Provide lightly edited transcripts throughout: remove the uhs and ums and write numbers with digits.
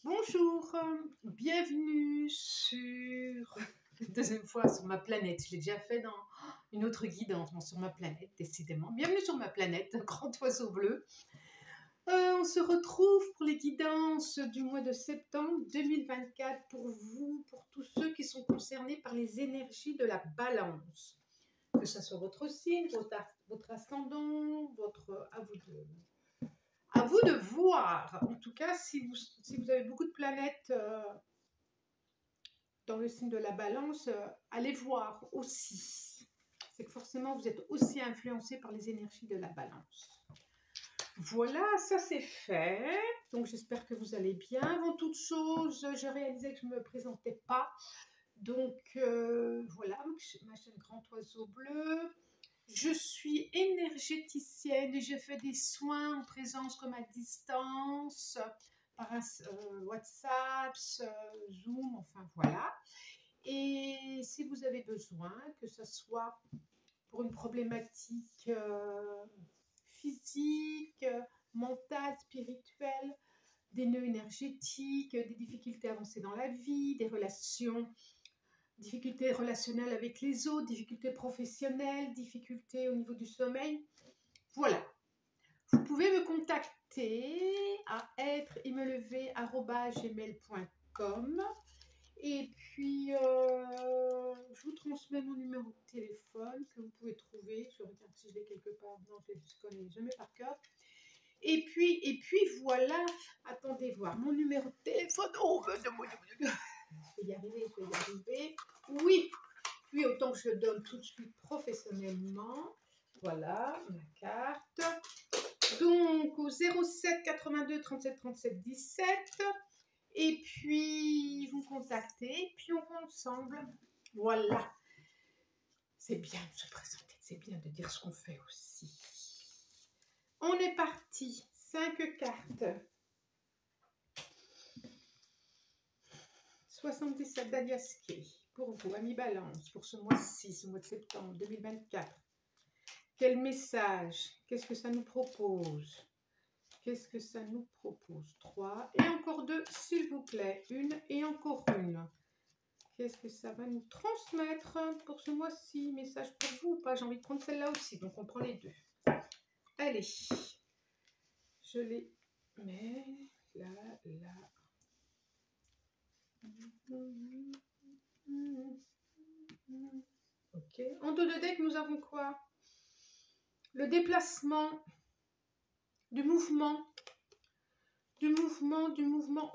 Bonjour, bienvenue sur deuxième fois sur ma planète. Je l'ai déjà fait dans une autre guidance, sur ma planète, décidément. Bienvenue sur ma planète, grand oiseau bleu. On se retrouve pour les guidances du mois de septembre 2024 pour vous, pour tous ceux qui sont concernés par les énergies de la balance. Que ce soit votre signe, votre ascendant, à vous de voir. En tout cas, si vous avez beaucoup de planètes dans le signe de la balance, allez voir aussi. C'est que forcément, vous êtes aussi influencé par les énergies de la balance. Voilà, ça c'est fait. Donc j'espère que vous allez bien. Avant toute chose, j'ai réalisé que je ne me présentais pas. Donc voilà, ma chaîne Grand Oiseau Bleu. Je suis énergéticienne et je fais des soins en présence comme à distance, par WhatsApp, Zoom, enfin voilà. Et si vous avez besoin, que ce soit pour une problématique physique, mentale, spirituelle, des nœuds énergétiques, des difficultés avancées dans la vie, des relations, difficultés relationnelles avec les autres, difficultés professionnelles, difficultés au niveau du sommeil. Voilà. Vous pouvez me contacter à être-et-me-lever@gmail.com et puis je vous transmets mon numéro de téléphone que vous pouvez trouver. Je regarde si je l'ai quelque part. Non, je ne connais jamais par cœur. Et puis voilà. Attendez voir mon numéro de téléphone. Oh, je vais y arriver, je vais y arriver. Oui, autant que je le donne tout de suite professionnellement. Voilà, ma carte. Donc, au 07 82 37 37 17. Et puis, vous contactez, puis on va ensemble. Voilà. C'est bien de se présenter, c'est bien de dire ce qu'on fait aussi. On est parti. 5 cartes. 77 d'Aliaské. Pour vous, Ami Balance, pour ce mois-ci, ce mois de septembre 2024. Quel message? Qu'est-ce que ça nous propose? Qu'est-ce que ça nous propose? 3 et encore 2, s'il vous plaît. Une et encore une. Qu'est-ce que ça va nous transmettre pour ce mois-ci? Message pour vous ou pas? J'ai envie de prendre celle-là aussi, donc on prend les deux. Allez, je les mets là, là. Ok. En dos de deck, nous avons quoi? Le déplacement, du mouvement.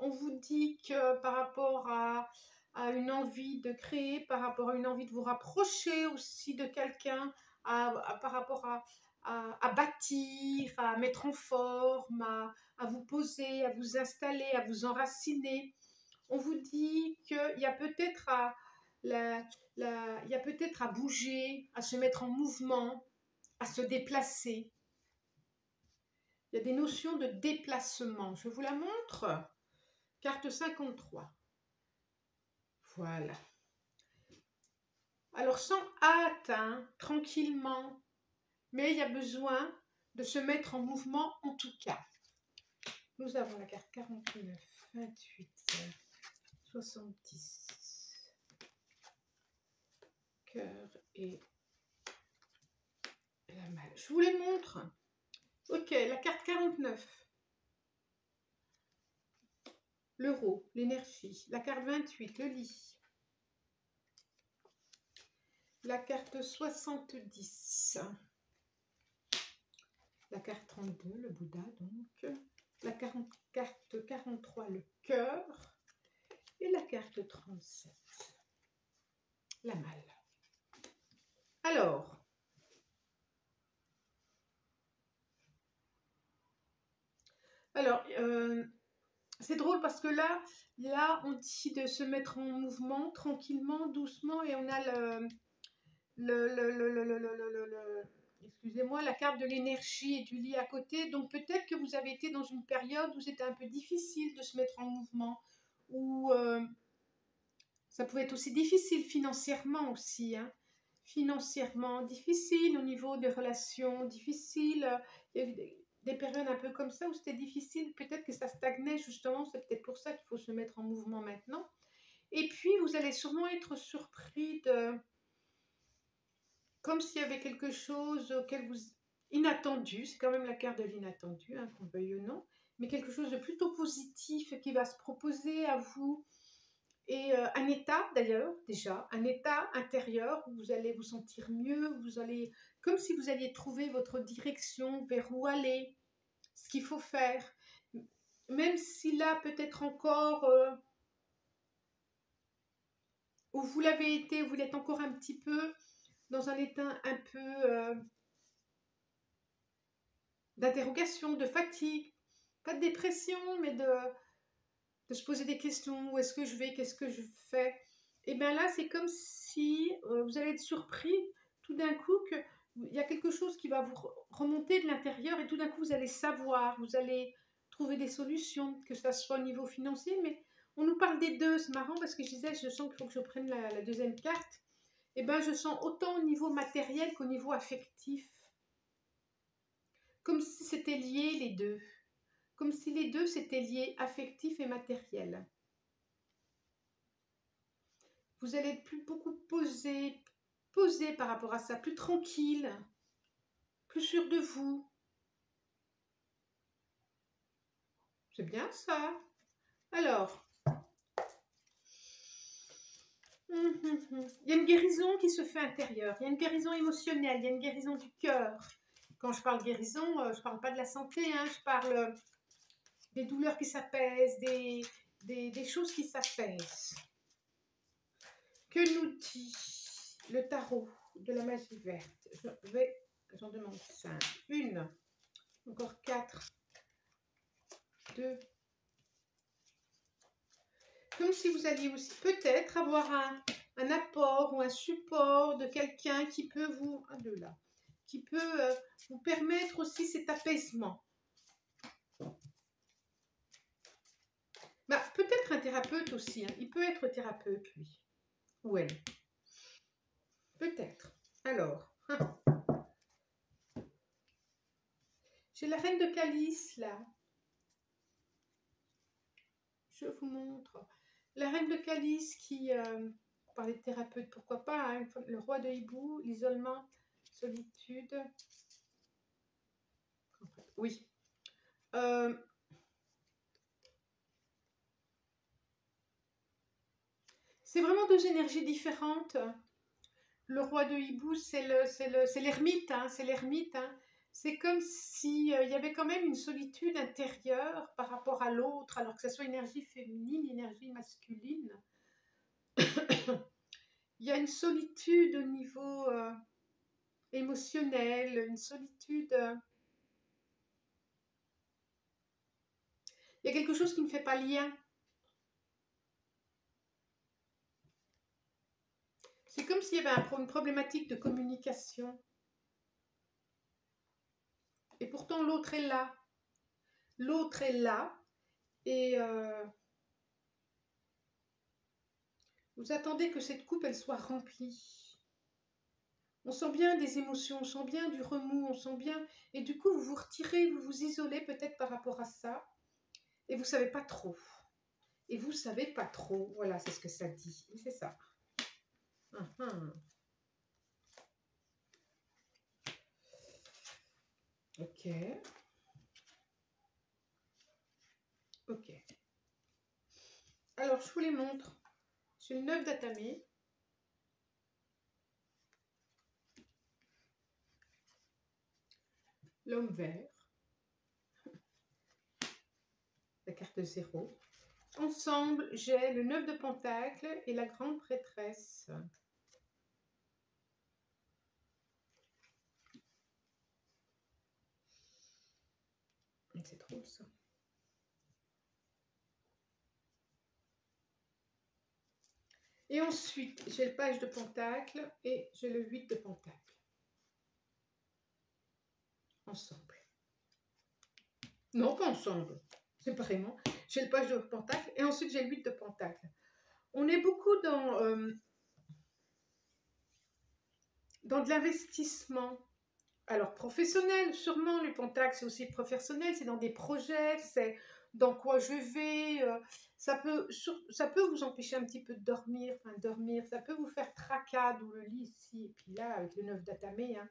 On vous dit que par rapport à une envie de créer, par rapport à une envie de vous rapprocher aussi de quelqu'un, par rapport à bâtir, à mettre en forme, à vous poser, à vous installer, à vous enraciner. On vous dit qu'il y a peut-être à bouger, à se mettre en mouvement, à se déplacer. Il y a des notions de déplacement. Je vous la montre. Carte 53. Voilà. Alors sans hâte, hein, tranquillement, mais il y a besoin de se mettre en mouvement en tout cas. Nous avons la carte 49, 28, 70. Cœur et la malle. Je vous les montre. Ok, la carte 49. L'euro, l'énergie. La carte 28, le lit. La carte 70. La carte 32, le Bouddha donc. La carte 43, le cœur. Et la carte 37, la malle. Alors, c'est drôle parce que là, on dit de se mettre en mouvement tranquillement, doucement, et on a excusez-moi, la carte de l'énergie et du lit à côté. Donc peut-être que vous avez été dans une période où c'était un peu difficile de se mettre en mouvement, ou ça pouvait être aussi difficile financièrement aussi, hein. Financièrement difficile, au niveau des relations difficiles, il y a eu des périodes un peu comme ça où c'était difficile, peut-être que ça stagnait justement, c'est peut-être pour ça qu'il faut se mettre en mouvement maintenant. Et puis, vous allez sûrement être surpris de... Comme s'il y avait quelque chose auquel vous... Inattendu, c'est quand même la carte de l'inattendu, hein, qu'on le veuille ou non, mais quelque chose de plutôt positif qui va se proposer à vous. Et un état d'ailleurs, déjà, un état intérieur où vous allez vous sentir mieux, vous allez, comme si vous alliez trouver votre direction, vers où aller, ce qu'il faut faire. Même si là, peut-être encore, où vous l'avez été, vous l'êtes encore un petit peu dans un état un peu d'interrogation, de fatigue, pas de dépression, mais de se poser des questions, où est-ce que je vais, qu'est-ce que je fais. Et bien là, c'est comme si vous allez être surpris tout d'un coup qu'il y a quelque chose qui va vous remonter de l'intérieur et tout d'un coup, vous allez savoir, vous allez trouver des solutions, que ça soit au niveau financier, mais on nous parle des deux, c'est marrant parce que je disais, je sens qu'il faut que je prenne la deuxième carte. Et bien, je sens autant au niveau matériel qu'au niveau affectif. Comme si c'était lié les deux. Comme si les deux s'étaient liés, affectif et matériel. Vous allez être beaucoup posé par rapport à ça, plus tranquille, plus sûr de vous. C'est bien ça. Alors, il y a une guérison qui se fait intérieure, il y a une guérison émotionnelle, il y a une guérison du cœur. Quand je parle guérison, je ne parle pas de la santé, hein, je parle des douleurs qui s'apaisent, des choses qui s'apaisent. Que nous dit le tarot de la magie verte? J'en demande 5. 1, encore 4, 2. Comme si vous alliez aussi peut-être avoir un apport ou un support de quelqu'un qui peut vous... qui peut vous permettre aussi cet apaisement. Bah, peut-être un thérapeute aussi. Hein. Il peut être thérapeute, lui. Ou elle. Peut-être. Alors. J'ai la reine de calice, là. Je vous montre. La reine de calice qui... on parlait de thérapeute, pourquoi pas. Hein, le roi de hibou, l'isolement, solitude. Oui. C'est vraiment deux énergies différentes. Le roi de hibou, c'est l'ermite. Hein, c'est l'ermite. Hein. C'est comme s'il y avait quand même une solitude intérieure par rapport à l'autre, alors que ce soit énergie féminine, énergie masculine. Il y a une solitude au niveau émotionnel, une solitude... il y a quelque chose qui ne fait pas lien. C'est comme s'il y avait une problématique de communication. Et pourtant, l'autre est là. L'autre est là. Et vous attendez que cette coupe, elle soit remplie. On sent bien des émotions, on sent bien du remous, on sent bien... Et du coup, vous vous retirez, vous vous isolez peut-être par rapport à ça. Et vous ne savez pas trop. Et vous ne savez pas trop. Voilà, c'est ce que ça dit. C'est ça. Ok. Ok. Alors, je vous les montre. J'ai le 9 d'atamé. L'homme vert. La carte 0. Ensemble, j'ai le 9 de Pentacle et la grande prêtresse. C'est drôle ça. Et ensuite, j'ai le page de Pentacle et j'ai le 8 de Pentacle. Ensemble. Non, pas ensemble. Séparément. J'ai le page de Pentacle et ensuite j'ai le 8 de Pentacle. On est beaucoup dans de l'investissement. Alors, professionnel, sûrement, le Pentacle, c'est aussi professionnel, c'est dans des projets, c'est dans quoi je vais. Ça peut vous empêcher un petit peu de dormir, enfin, dormir, ça peut vous faire tracas, d'où le lit ici, et puis là, avec le 9 d'Atamé, hein,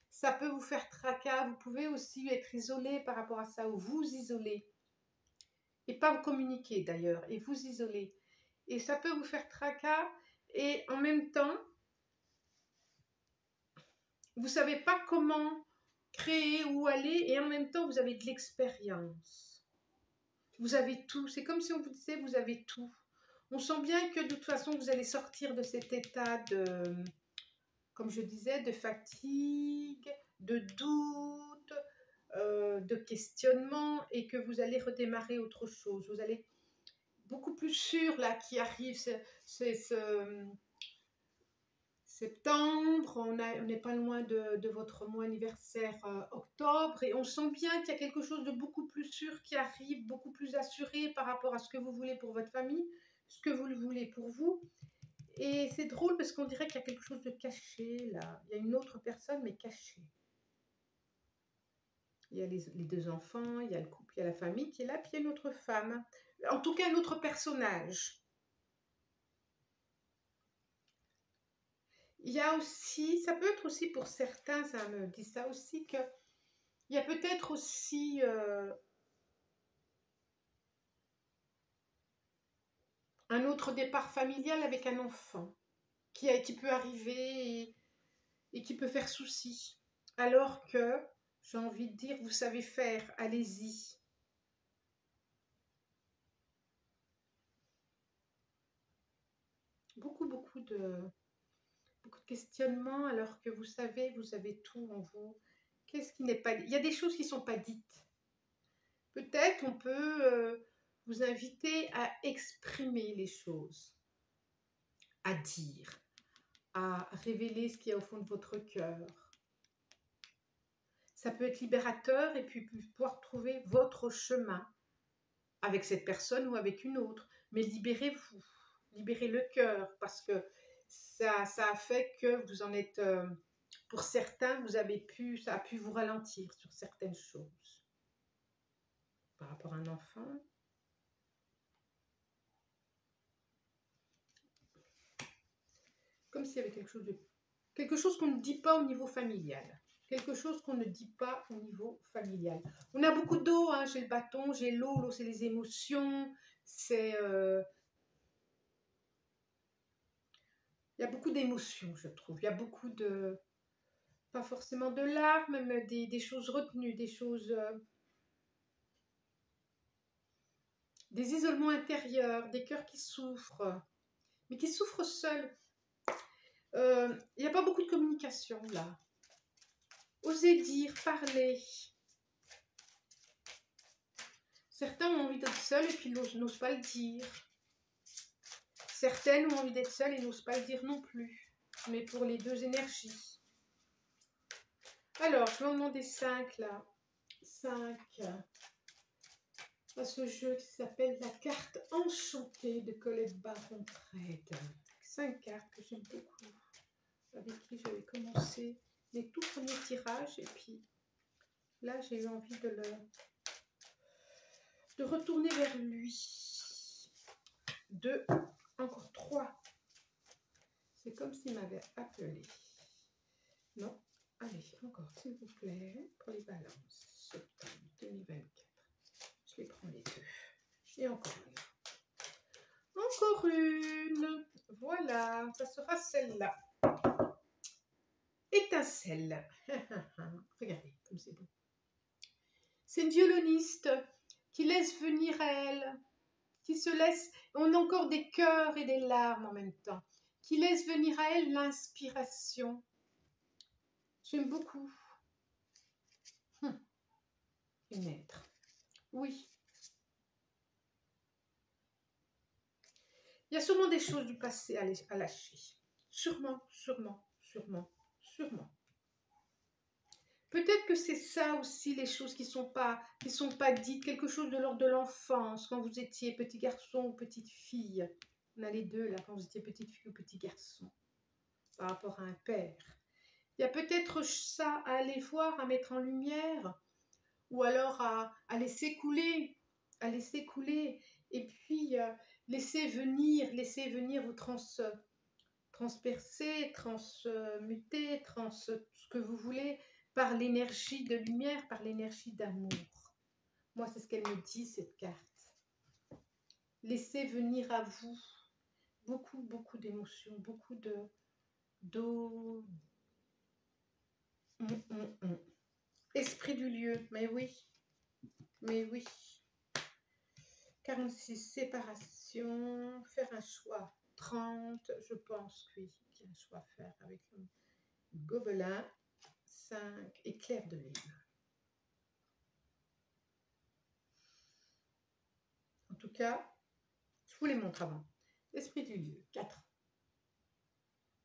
ça peut vous faire tracas. Vous pouvez aussi être isolé par rapport à ça, ou vous isoler, et pas vous communiquer d'ailleurs, et vous isoler. Et ça peut vous faire tracas, et en même temps, vous savez pas comment créer, où aller, et en même temps, vous avez de l'expérience. Vous avez tout. C'est comme si on vous disait, vous avez tout. On sent bien que de toute façon, vous allez sortir de cet état de, comme je disais, de fatigue, de doute, de questionnement, et que vous allez redémarrer autre chose. Vous allez beaucoup plus sûr, là, qui arrive, septembre, on n'est pas loin de votre mois anniversaire octobre, et on sent bien qu'il y a quelque chose de beaucoup plus sûr qui arrive, beaucoup plus assuré par rapport à ce que vous voulez pour votre famille, ce que vous voulez pour vous. Et c'est drôle parce qu'on dirait qu'il y a quelque chose de caché là. Il y a une autre personne mais cachée. Il y a les deux enfants, il y a le couple, il y a la famille qui est là, puis il y a une autre femme. En tout cas, un autre personnage. Il y a aussi, ça peut être aussi pour certains, ça me dit ça aussi, que il y a peut-être aussi un autre départ familial avec un enfant qui peut arriver et qui peut faire souci. Alors que, j'ai envie de dire, vous savez faire, allez-y. Beaucoup de questionnements, alors que vous savez tout en vous. Qu'est-ce qui n'est pas dit? Il y a des choses qui ne sont pas dites. Peut-être on peut vous inviter à exprimer les choses, à dire, à révéler ce qu'il y a au fond de votre cœur. Ça peut être libérateur, et puis pouvoir trouver votre chemin avec cette personne ou avec une autre. Mais libérez-vous, libérez le cœur, parce que ça a fait que vous en êtes, pour certains, ça a pu vous ralentir sur certaines choses. Par rapport à un enfant, comme s'il y avait quelque chose qu'on ne dit pas au niveau familial. Quelque chose qu'on ne dit pas au niveau familial. On a beaucoup d'eau, hein, j'ai le bâton, j'ai l'eau. L'eau, c'est les émotions, c'est... il y a beaucoup d'émotions, je trouve. Il y a beaucoup de... Pas forcément de larmes, mais des choses retenues, des choses... des isolements intérieurs, des cœurs qui souffrent, mais qui souffrent seuls. Il n'y a pas beaucoup de communication, là. Osez dire, parler. Certains ont envie d'être seuls et puis n'osent pas le dire. Certaines ont envie d'être seules et n'osent pas le dire non plus. Mais pour les deux énergies. Alors, je vais en demander 5 là. 5. À ce jeu qui s'appelle la carte enchantée de Colette Baron-Trade. 5 cartes que j'aime beaucoup. Avec qui j'avais commencé les tout premiers tirages. Et puis là, j'ai eu envie de retourner vers lui. 2, encore 3. C'est comme s'il m'avait appelé. Non, allez, encore, s'il vous plaît, pour les balances. Septembre 2024. Je les prends les deux. Et encore une. Encore une. Voilà, ça sera celle-là. Étincelle. Regardez comme c'est beau. C'est une violoniste qui laisse venir à elle, qui se laisse, on a encore des cœurs et des larmes en même temps, qui laisse venir à elle l'inspiration. J'aime beaucoup. Une être. Oui. Il y a sûrement des choses du passé à lâcher. Sûrement, sûrement, sûrement, sûrement. Peut-être que c'est ça aussi, les choses qui sont pas dites, quelque chose de l'ordre de l'enfance, quand vous étiez petit garçon ou petite fille. On a les deux là, quand vous étiez petite fille ou petit garçon, par rapport à un père. Il Il y a peut-être ça à aller voir, à mettre en lumière, ou alors à laisser couler, et puis laisser venir vous transpercer, transmuter, ce que vous voulez, par l'énergie de lumière, par l'énergie d'amour. Moi, c'est ce qu'elle me dit, cette carte. Laissez venir à vous beaucoup, beaucoup d'émotions, beaucoup d'eau. Esprit du lieu, mais oui. 46, séparation, faire un choix. 30, je pense, oui, qu'il y a un choix à faire avec le gobelin. 5, éclair de lune. En tout cas, je vous les montre avant. Esprit du lieu, 4.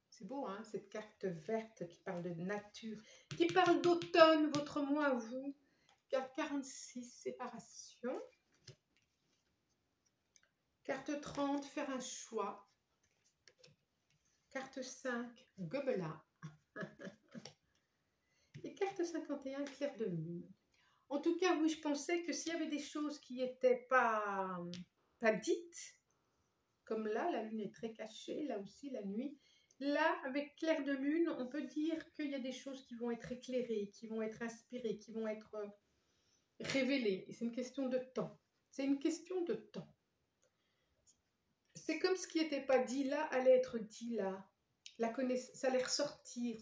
C'est beau, hein, cette carte verte qui parle de nature, qui parle d'automne, votre moi à vous. 46, séparation. Carte 30, faire un choix. Carte 5, gobelin. Et carte 51, clair de lune. En tout cas, oui, je pensais que s'il y avait des choses qui n'étaient pas dites, comme là, la lune est très cachée, là aussi, la nuit. Là, avec clair de lune, on peut dire qu'il y a des choses qui vont être éclairées, qui vont être inspirées, qui vont être révélées. Et c'est une question de temps. C'est une question de temps. C'est comme ce qui n'était pas dit là allait être dit là. Ça allait ressortir.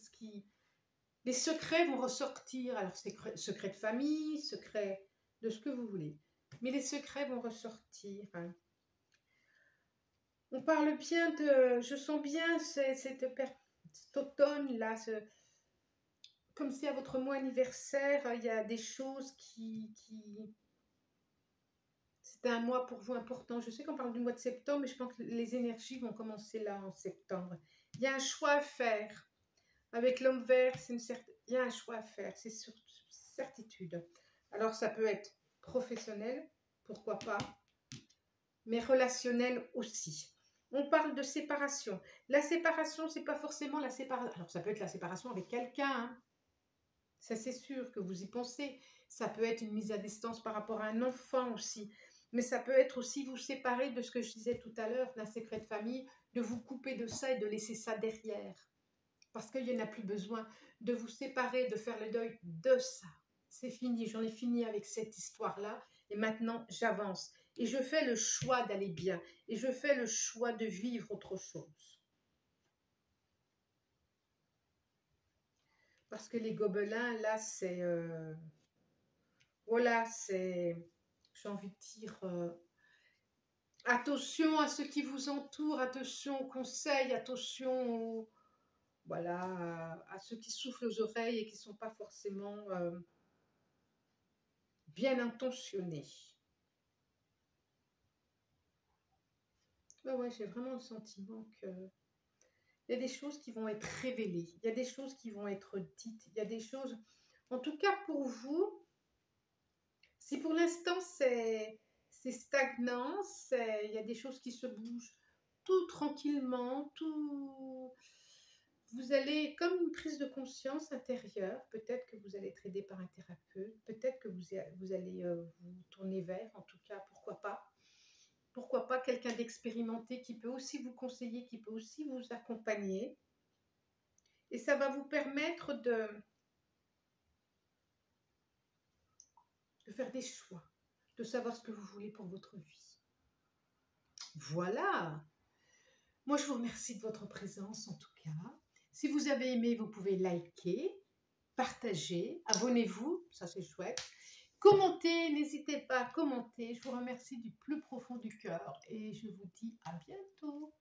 Les secrets vont ressortir. Alors, secrets de famille, secrets de ce que vous voulez. Mais les secrets vont ressortir. On parle bien de... Je sens bien cet automne-là. Comme si à votre mois anniversaire, il y a des choses qui... C'est un mois pour vous important. Je sais qu'on parle du mois de septembre, mais je pense que les énergies vont commencer là en septembre. Il y a un choix à faire. Avec l'homme vert, il y a un choix à faire, c'est certitude. Alors ça peut être professionnel, pourquoi pas, mais relationnel aussi. On parle de séparation. La séparation, c'est pas forcément la séparation. Alors ça peut être la séparation avec quelqu'un, hein. Ça c'est sûr que vous y pensez. Ça peut être une mise à distance par rapport à un enfant aussi. Mais ça peut être aussi vous séparer de ce que je disais tout à l'heure, d'un secret de famille, de vous couper de ça et de laisser ça derrière. Parce qu'il n'y en a plus besoin de vous séparer, de faire le deuil de ça. C'est fini, j'en ai fini avec cette histoire-là. Et maintenant, j'avance. Et je fais le choix d'aller bien. Et je fais le choix de vivre autre chose. Parce que les gobelins, là, c'est... voilà, c'est... J'ai envie de dire... attention à ce qui vous entoure, attention aux conseils, attention voilà, à ceux qui soufflent aux oreilles et qui ne sont pas forcément bien intentionnés. Ouais, j'ai vraiment le sentiment que il y a des choses qui vont être révélées, il y a des choses qui vont être dites, il y a des choses... En tout cas, pour vous, si pour l'instant c'est stagnant, il y a des choses qui se bougent tout tranquillement, tout... Vous allez, comme une prise de conscience intérieure, peut-être que vous allez être aidé par un thérapeute, peut-être que vous allez vous tourner vers, en tout cas, pourquoi pas. Pourquoi pas quelqu'un d'expérimenté qui peut aussi vous conseiller, qui peut aussi vous accompagner. Et ça va vous permettre de faire des choix, de savoir ce que vous voulez pour votre vie. Voilà. Moi, je vous remercie de votre présence en tout cas. Si vous avez aimé, vous pouvez liker, partager, abonnez-vous, ça c'est chouette. Commentez, n'hésitez pas à commenter. Je vous remercie du plus profond du cœur et je vous dis à bientôt.